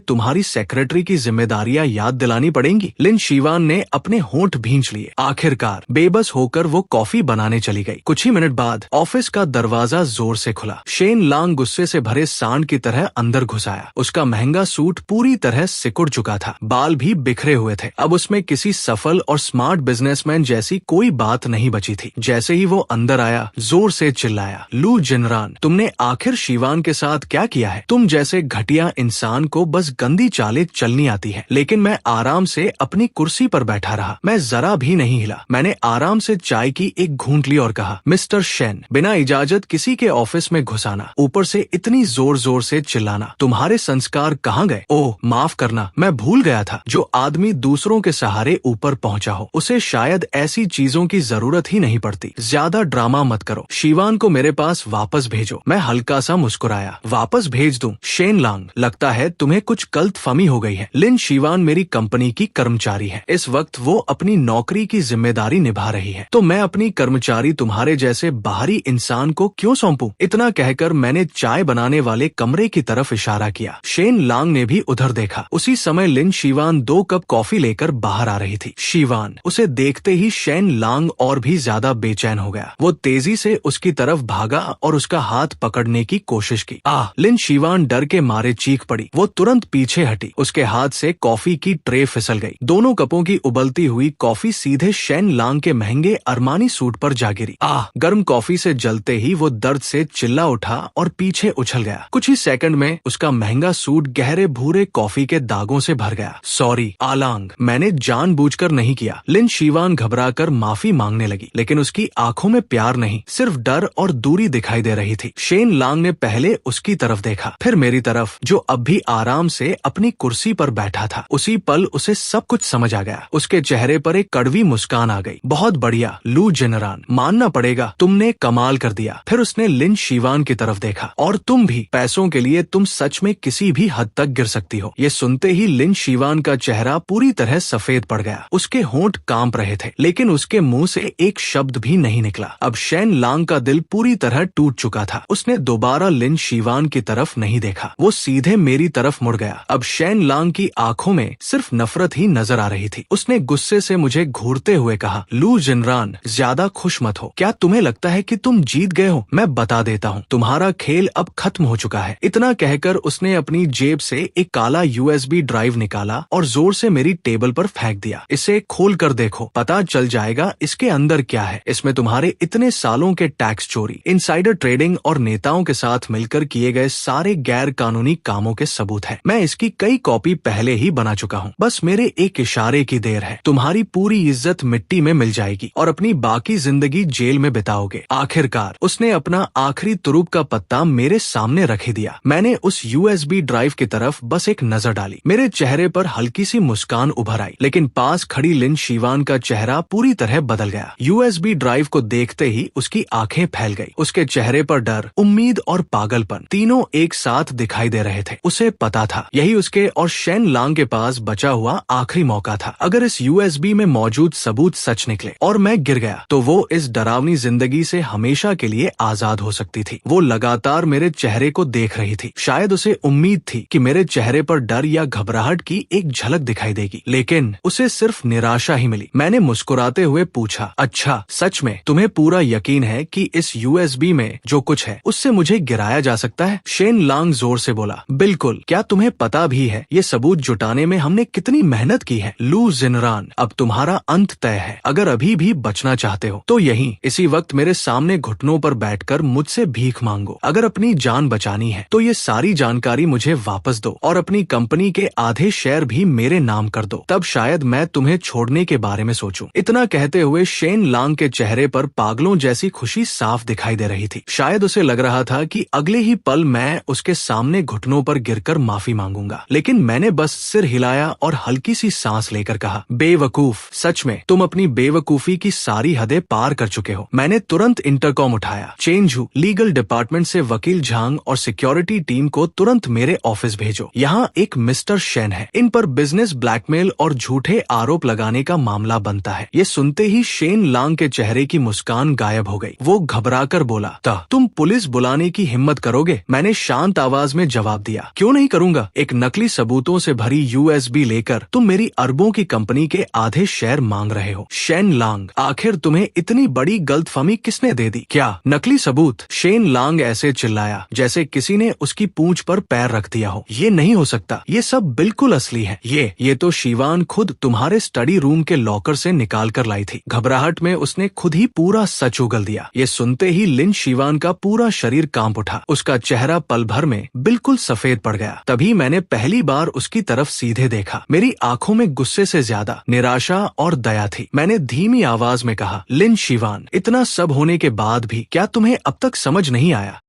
तुम्हारी सेक्रेटरी की जिम्मेदारियां याद दिलानी पड़ेंगी? लिन शीवान ने अपने होंठ भींच लिए। आखिरकार बेबस होकर वो कॉफी बनाने चली गई। कुछ ही मिनट बाद ऑफिस का दरवाजा जोर से खुला। शेन लांग गुस्से से भरे सांड की तरह अंदर घुस आया। उसका महंगा सूट पूरी तरह सिकुड़ चुका था, बाल भी बिखरे हुए थे। अब उसमें किसी सफल और स्मार्ट बिजनेसमैन जैसी कोई बात नहीं बची थी। जैसे ही वो अंदर आया, जोर से चिल्लाया, लू जिनरान, तुमने आखिर शीवान के साथ क्या किया है? तुम जैसे घटिया इंसान को बस गंदी चालें चलनी आती है। लेकिन मैं आराम से अपनी कुर्सी पर बैठा रहा, मैं जरा भी नहीं हिला। मैंने आराम से चाय की एक घूंट ली और कहा, मिस्टर शेन, बिना इजाजत किसी के ऑफिस में घुसाना, ऊपर से इतनी जोर जोर से चिल्लाना, तुम्हारे संस्कार कहाँ गए? ओह माफ करना, मैं भूल गया था, जो आदमी दूसरों के सहारे ऊपर पहुंचा हो उसे शायद ऐसी चीजों की जरूरत ही नहीं पड़ती। ज्यादा ड्रामा मत करो, शीवान को मेरे पास वापस भेजो। मैं हल्का सा मुस्कुराया। वापस भेज दूं? शेन लांग, लगता है तुम्हें कुछ गलतफहमी हो गई है। लिन शीवान मेरी कंपनी की कर्मचारी है। इस वक्त वो अपनी नौकरी की जिम्मेदारी निभा रही है, तो मैं अपनी कर्मचारी तुम्हारे जैसे बाहरी इंसान को क्यों सौंपूं? इतना कहकर मैंने चाय बनाने वाले कमरे की तरफ इशारा किया। शेन लांग ने भी उधर देखा। उसी समय लिन शीवान 2 कप कॉफी लेकर बाहर आ रही थी। शीवान, उसे देखते ही शेन लांग और भी ज्यादा बेचैन हो गया। वो तेजी से उसकी तरफ भागा और उसका हाथ पकड़ने की कोशिश की। लिन शीवान डर के मारे चीख पड़ी। वो तुरंत पीछे हटी। उसके हाथ से कॉफी की ट्रे फिसल गई। दोनों कपों की उबलती हुई कॉफी सीधे शेन लांग के महंगे अरमानी सूट पर जा गिरी। गर्म कॉफी से जलते ही वो दर्द से चिल्ला उठा और पीछे उछल गया। कुछ ही सेकंड में उसका महंगा सूट गहरे भूरे कॉफी के दागों से भर गया। सॉरी आलांग, मैंने जानबूझकर नहीं किया। लिन शीवान घबराकर माफी मांगने लगी, लेकिन उसकी आंखों में प्यार नहीं, सिर्फ डर और दूरी दिखाई दे रही थी। शेन लांग ने पहले उसकी तरफ देखा, फिर मेरी तरफ, जो अब भी आराम से अपनी कुर्सी पर बैठा था। उसी पल उसे सब कुछ समझ आ गया। उसके चेहरे पर एक कड़वी मुस्कान आ गई। बहुत बढ़िया लू जिनरान, मानना पड़ेगा, तुमने कमाल कर दिया। फिर उसने लिन शीवान की तरफ देखा, और तुम भी, पैसों के लिए तुम सच में किसी भी हद तक गिर सकती हो। ये सुनते ही लिन शीवान का चेहरा पूरी तरह सफेद पड़ गया। उसके होंठ कांप रहे थे, लेकिन उसके मुंह से एक शब्द भी नहीं निकला। अब शेन लांग का दिल पूरी तरह टूट चुका था। उसने दोबारा लिन शीवान की तरफ नहीं देखा, वो सीधे मेरी तरफ मुड़ गया। अब शेन लांग की आंखों में सिर्फ नफरत ही नजर आ रही थी। उसने गुस्से से मुझे घूरते हुए कहा, लू जिनरान, ज्यादा खुश मत हो। क्या तुम्हें लगता है कि तुम जीत गए हो? मैं बता देता हूँ, तुम्हारा खेल अब खत्म हो चुका है। इतना कहकर उसने अपनी जेब से एक काला USB ड्राइव निकाला और जोर से मेरी टेबल पर फेंक दिया। इसे खोल कर देखो, पता चल जाएगा इसके अंदर क्या है। इसमें तुम्हारे इतने सालों के टैक्स चोरी, इनसाइडर ट्रेडिंग और नेताओं के साथ मिलकर किए गए सारे गैर कानूनी कामों के सबूत है। मैं इसकी कई कॉपी पहले ही बना चुका हूँ। बस मेरे एक इशारे की देर है। तुम्हारी पूरी इज्जत मिट्टी में मिल जाएगी और अपनी बाकी जिंदगी जेल में बिताओगे। आखिरकार उसने अपना आखिरी तुरुप का पत्ता मेरे सामने रख ही दिया। मैंने उस USB ड्राइव की तरफ बस एक नजर डाली। मेरे चेहरे पर हल्की सी मुस्कान उभर आई, लेकिन पास खड़ी लिन शीवान का चेहरा पूरी तरह बदल गया। USB ड्राइव को देखते ही उसकी आंखें फैल गई। उसके चेहरे पर डर, उम्मीद और पागलपन तीनों एक साथ दिखाई दे रहे थे। उसे पता था यही उसके और शेन लांग के पास बचा हुआ आखिरी मौका था। अगर इस USB में मौजूद सबूत सच निकले और मैं गिर गया, तो वो इस डरावनी जिंदगी से हमेशा के लिए आजाद हो सकती थी। वो लगातार मेरे चेहरे को देख रही थी। शायद उसे उम्मीद थी कि मेरे चेहरे पर डर या घबराहट की एक झलक दिखाई देगी, लेकिन उसे सिर्फ निराशा ही मिली। मैंने मुस्कुराते हुए पूछा, अच्छा सच में तुम्हें पूरा यकीन है कि इस USB में जो कुछ है उससे मुझे गिराया जा सकता है? शेन लांग जोर से बोला, बिल्कुल। क्या तुम्हें पता भी है ये सबूत जुटाने में हमने कितनी मेहनत की है? लू जिनरान, अब तुम्हारा अंत तय है। अगर अभी भी बचना चाहते हो तो यहीं इसी वक्त मेरे सामने घुटनों पर बैठकर मुझसे भीख मांगो। अगर अपनी जान बचानी है तो ये सारी जानकारी मुझे वापस दो और अपनी कंपनी के आधे शेयर भी मेरे नाम कर दो, तब शायद मैं तुम्हें छोड़ने के बारे में सोचूं। इतना कहते हुए शेन लांग के चेहरे पर पागलों जैसी खुशी साफ दिखाई दे रही थी। शायद उसे लग रहा था कि अगले ही पल मैं उसके सामने घुटनों पर गिरकर माफी मांगूंगा, लेकिन मैंने बस सिर हिलाया और हल्की सी सांस लेकर कहा, बेवकूफ, सच में तुम अपनी बेवकूफी की सारी हदें पार कर चुके हो। मैंने तुरंत इंटरकॉम उठाया, चेंजू लीगल डिपार्टमेंट से वकील झांग और सिक्योरिटी टीम को तुरंत मेरे ऑफिस भेजो। यहाँ एक मिस्टर शेन है, इन पर बिजनेस ब्लैकमेल और झूठे आरोप लगाने का मामला बनता है। ये सुनते ही शेन लांग के चेहरे की मुस्कान गायब हो गई। गई। वो घबराकर बोला, तुम पुलिस बुलाने की हिम्मत करोगे? मैंने शांत आवाज में जवाब दिया, क्यों नहीं करूंगा? एक नकली सबूतों से भरी यूएसबी लेकर तुम मेरी अरबों की कंपनी के आधे शेयर मांग रहे हो। शेन लांग, आखिर तुम्हें इतनी बड़ी गलतफहमी किसने दे दी? क्या नकली सबूत? शेन लांग ऐसे चिल्लाया जैसे किसी ने उसकी पूंछ पर पैर रख दिया हो। ये नहीं हो सकता, ये सब बिल्कुल असली है। ये तो शिवान खुद तुम्हारे स्टडी रूम के लॉकर से निकाल कर लाई थी। घबराहट में उसने खुद ही पूरा सच उगल दिया। ये सुनते ही लिन शिवान का पूरा शरीर कांप उठा। उसका चेहरा पल भर में बिल्कुल सफेद पड़ गया। तभी मैंने पहली बार उसकी तरफ सीधे देखा। मेरी आंखों में गुस्से से ज्यादा निराशा और दया थी। मैंने धीमी आवाज में कहा, लिन शिवान, इतना सब होने के बाद भी क्या तुम्हें अब तक समझ नहीं आया